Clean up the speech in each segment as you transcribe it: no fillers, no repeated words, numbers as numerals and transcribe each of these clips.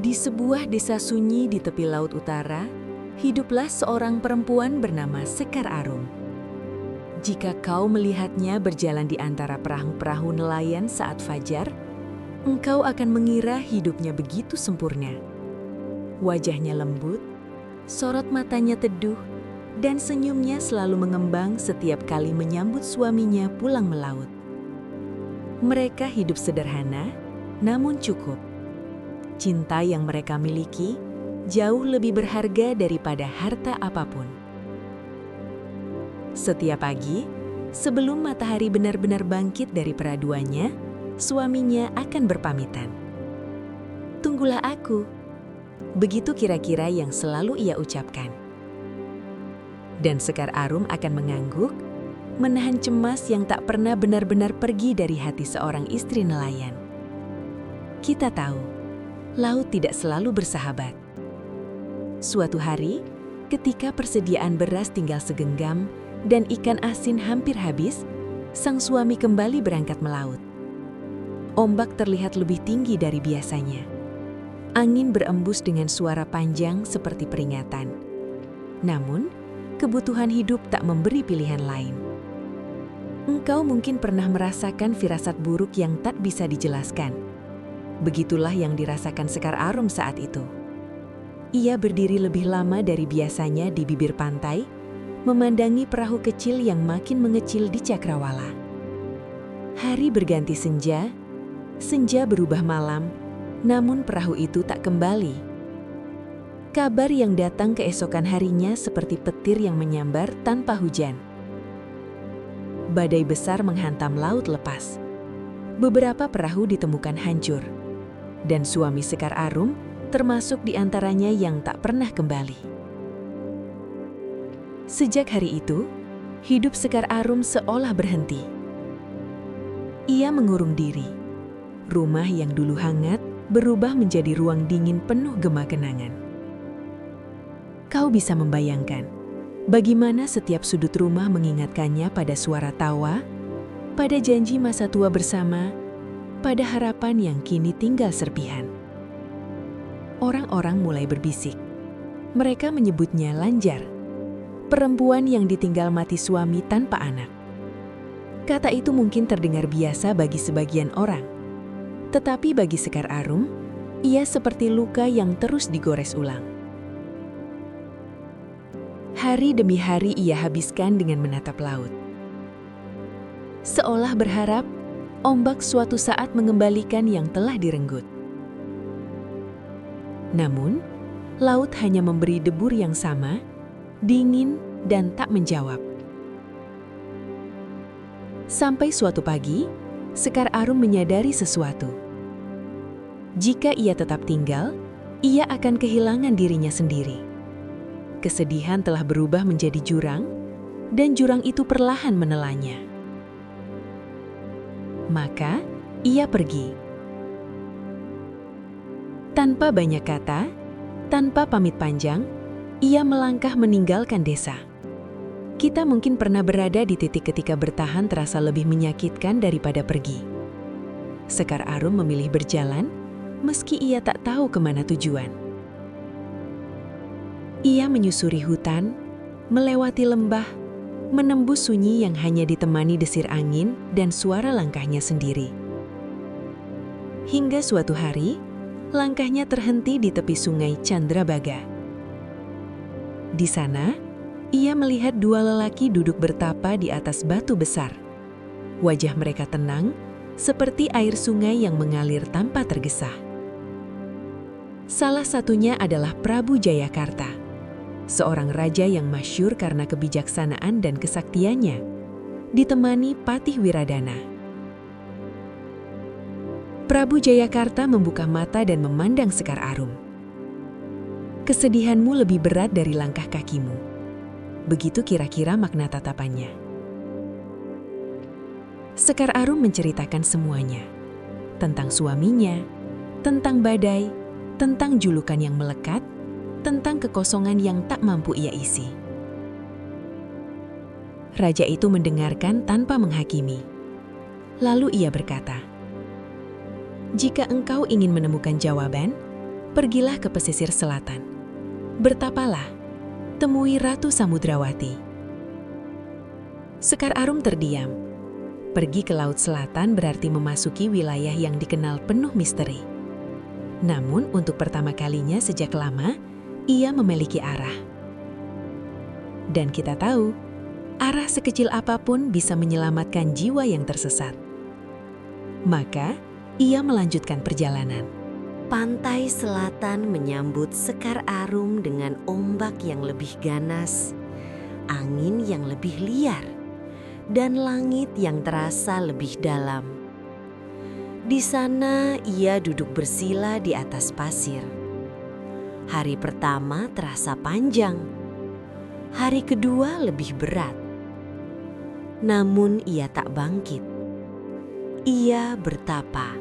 Di sebuah desa sunyi di tepi laut utara, hiduplah seorang perempuan bernama Sekar Arum. Jika kau melihatnya berjalan di antara perahu-perahu nelayan saat fajar, engkau akan mengira hidupnya begitu sempurna. Wajahnya lembut, sorot matanya teduh, dan senyumnya selalu mengembang setiap kali menyambut suaminya pulang melaut. Mereka hidup sederhana, namun cukup. Cinta yang mereka miliki jauh lebih berharga daripada harta apapun. Setiap pagi, sebelum matahari benar-benar bangkit dari peraduannya, suaminya akan berpamitan. "Tunggulah aku." Begitu kira-kira yang selalu ia ucapkan. Dan Sekar Arum akan mengangguk, menahan cemas yang tak pernah benar-benar pergi dari hati seorang istri nelayan. Kita tahu, laut tidak selalu bersahabat. Suatu hari, ketika persediaan beras tinggal segenggam dan ikan asin hampir habis, sang suami kembali berangkat melaut. Ombak terlihat lebih tinggi dari biasanya. Angin berembus dengan suara panjang seperti peringatan. Namun, kebutuhan hidup tak memberi pilihan lain. Engkau mungkin pernah merasakan firasat buruk yang tak bisa dijelaskan. Begitulah yang dirasakan Sekar Arum saat itu. Ia berdiri lebih lama dari biasanya di bibir pantai, memandangi perahu kecil yang makin mengecil di cakrawala. Hari berganti senja, senja berubah malam, namun perahu itu tak kembali. Kabar yang datang keesokan harinya seperti petir yang menyambar tanpa hujan. Badai besar menghantam laut lepas. Beberapa perahu ditemukan hancur. Dan suami Sekar Arum termasuk di antaranya yang tak pernah kembali. Sejak hari itu, hidup Sekar Arum seolah berhenti. Ia mengurung diri. Rumah yang dulu hangat berubah menjadi ruang dingin penuh gema kenangan. Kau bisa membayangkan bagaimana setiap sudut rumah mengingatkannya pada suara tawa, pada janji masa tua bersama, pada harapan yang kini tinggal serpihan. Orang-orang mulai berbisik. Mereka menyebutnya Lanjar, perempuan yang ditinggal mati suami tanpa anak. Kata itu mungkin terdengar biasa bagi sebagian orang. Tetapi bagi Sekar Arum, ia seperti luka yang terus digores ulang. Hari demi hari ia habiskan dengan menatap laut. Seolah berharap ombak suatu saat mengembalikan yang telah direnggut. Namun, laut hanya memberi debur yang sama, dingin dan tak menjawab. Sampai suatu pagi, Sekar Arum menyadari sesuatu. Jika ia tetap tinggal, ia akan kehilangan dirinya sendiri. Kesedihan telah berubah menjadi jurang, dan jurang itu perlahan menelannya. Maka, ia pergi. Tanpa banyak kata, tanpa pamit panjang, ia melangkah meninggalkan desa. Kita mungkin pernah berada di titik ketika bertahan terasa lebih menyakitkan daripada pergi. Sekar Arum memilih berjalan, meski ia tak tahu kemana tujuan. Ia menyusuri hutan, melewati lembah, menembus sunyi yang hanya ditemani desir angin dan suara langkahnya sendiri. Hingga suatu hari, langkahnya terhenti di tepi sungai Candrabaga. Di sana, ia melihat dua lelaki duduk bertapa di atas batu besar. Wajah mereka tenang, seperti air sungai yang mengalir tanpa tergesa. Salah satunya adalah Prabu Jayakarta, seorang raja yang masyhur karena kebijaksanaan dan kesaktiannya, ditemani Patih Wiradana. Prabu Jayakarta membuka mata dan memandang Sekar Arum. "Kesedihanmu lebih berat dari langkah kakimu." Begitu kira-kira makna tatapannya. Sekar Arum menceritakan semuanya. Tentang suaminya, tentang badai, tentang julukan yang melekat, tentang kekosongan yang tak mampu ia isi. Raja itu mendengarkan tanpa menghakimi. Lalu ia berkata, "Jika engkau ingin menemukan jawaban, Pergilah ke pesisir selatan. Bertapalah, temui Ratu Samudrawati. Sekar Arum terdiam. Pergi ke Laut Selatan berarti memasuki wilayah yang dikenal penuh misteri. Namun untuk pertama kalinya sejak lama, ia memiliki arah. Dan kita tahu, arah sekecil apapun bisa menyelamatkan jiwa yang tersesat. Maka, ia melanjutkan perjalanan. Pantai selatan menyambut Sekar Arum dengan ombak yang lebih ganas, angin yang lebih liar, dan langit yang terasa lebih dalam. Di sana ia duduk bersila di atas pasir. Hari pertama terasa panjang, hari kedua lebih berat. Namun ia tak bangkit. Ia bertapa.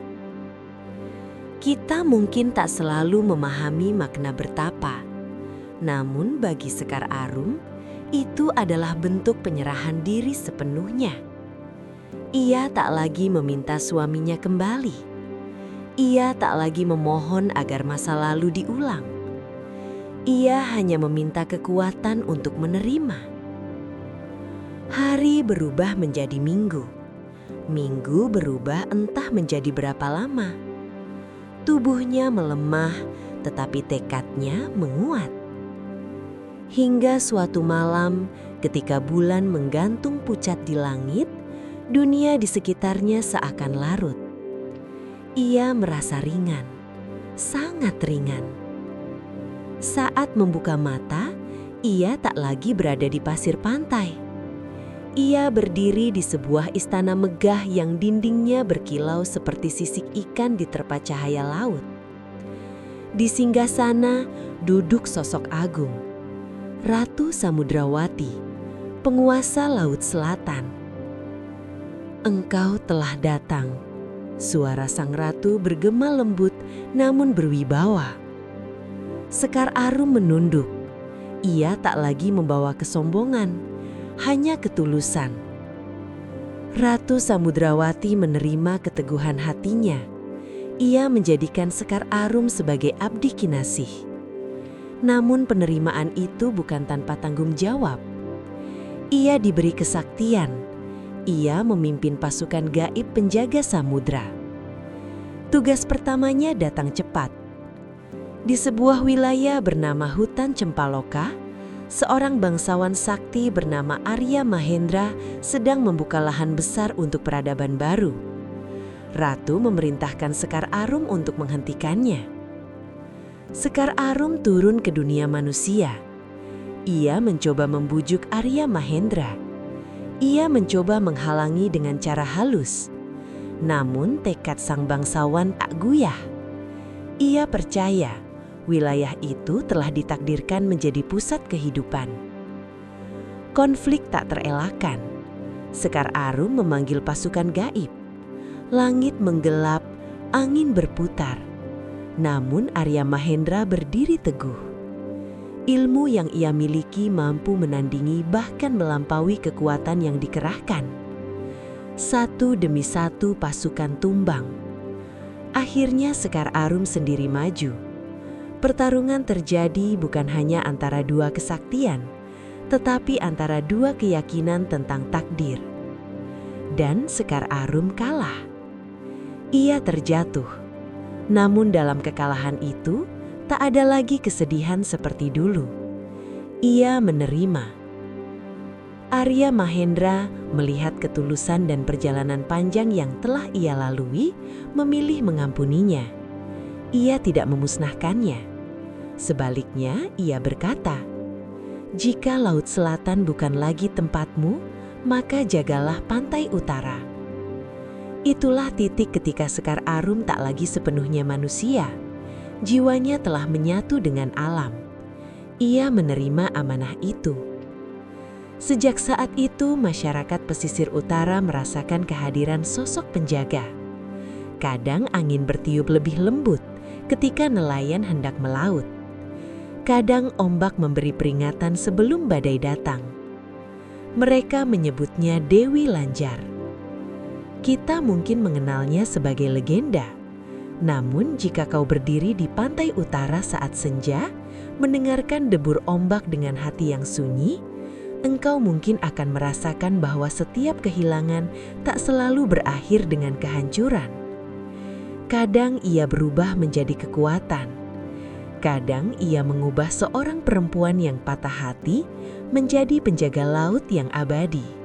Kita mungkin tak selalu memahami makna bertapa, namun bagi Sekar Arum, itu adalah bentuk penyerahan diri sepenuhnya. Ia tak lagi meminta suaminya kembali. Ia tak lagi memohon agar masa lalu diulang. Ia hanya meminta kekuatan untuk menerima. Hari berubah menjadi minggu. Minggu berubah entah menjadi berapa lama. Tubuhnya melemah, tetapi tekadnya menguat. Hingga suatu malam, ketika bulan menggantung pucat di langit, dunia di sekitarnya seakan larut. Ia merasa ringan, sangat ringan. Saat membuka mata, ia tak lagi berada di pasir pantai. Ia berdiri di sebuah istana megah yang dindingnya berkilau seperti sisik ikan diterpa cahaya laut. Di singgasana duduk sosok agung, Ratu Samudrawati, penguasa Laut Selatan. "Engkau telah datang," suara sang ratu bergema lembut namun berwibawa. Sekar Arum menunduk. Ia tak lagi membawa kesombongan, hanya ketulusan. Ratu Samudrawati menerima keteguhan hatinya. Ia menjadikan Sekar Arum sebagai abdi kinasih. Namun penerimaan itu bukan tanpa tanggung jawab. Ia diberi kesaktian. Ia memimpin pasukan gaib penjaga samudra. Tugas pertamanya datang cepat. Di sebuah wilayah bernama Hutan Cempaloka, seorang bangsawan sakti bernama Arya Mahendra sedang membuka lahan besar untuk peradaban baru. Ratu memerintahkan Sekar Arum untuk menghentikannya. Sekar Arum turun ke dunia manusia. Ia mencoba membujuk Arya Mahendra. Ia mencoba menghalangi dengan cara halus. Namun tekad sang bangsawan tak goyah. Ia percaya wilayah itu telah ditakdirkan menjadi pusat kehidupan. Konflik tak terelakkan. Sekar Arum memanggil pasukan gaib. Langit menggelap, angin berputar. Namun Arya Mahendra berdiri teguh. Ilmu yang ia miliki mampu menandingi bahkan melampaui kekuatan yang dikerahkan. Satu demi satu pasukan tumbang. Akhirnya Sekar Arum sendiri maju. Pertarungan terjadi bukan hanya antara dua kesaktian, tetapi antara dua keyakinan tentang takdir. Dan Sekar Arum kalah. Ia terjatuh. Namun dalam kekalahan itu, tak ada lagi kesedihan seperti dulu. Ia menerima. Arya Mahendra melihat ketulusan dan perjalanan panjang yang telah ia lalui, memilih mengampuninya. Ia tidak memusnahkannya. Sebaliknya, ia berkata, "Jika Laut Selatan bukan lagi tempatmu, maka jagalah pantai utara." Itulah titik ketika Sekar Arum tak lagi sepenuhnya manusia. Jiwanya telah menyatu dengan alam. Ia menerima amanah itu. Sejak saat itu, masyarakat pesisir utara merasakan kehadiran sosok penjaga. Kadang angin bertiup lebih lembut ketika nelayan hendak melaut. Kadang ombak memberi peringatan sebelum badai datang. Mereka menyebutnya Dewi Lanjar. Kita mungkin mengenalnya sebagai legenda, Namun jika kau berdiri di pantai utara saat senja, mendengarkan debur ombak dengan hati yang sunyi, engkau mungkin akan merasakan bahwa setiap kehilangan tak selalu berakhir dengan kehancuran. Kadang ia berubah menjadi kekuatan. Kadang ia mengubah seorang perempuan yang patah hati menjadi penjaga laut yang abadi.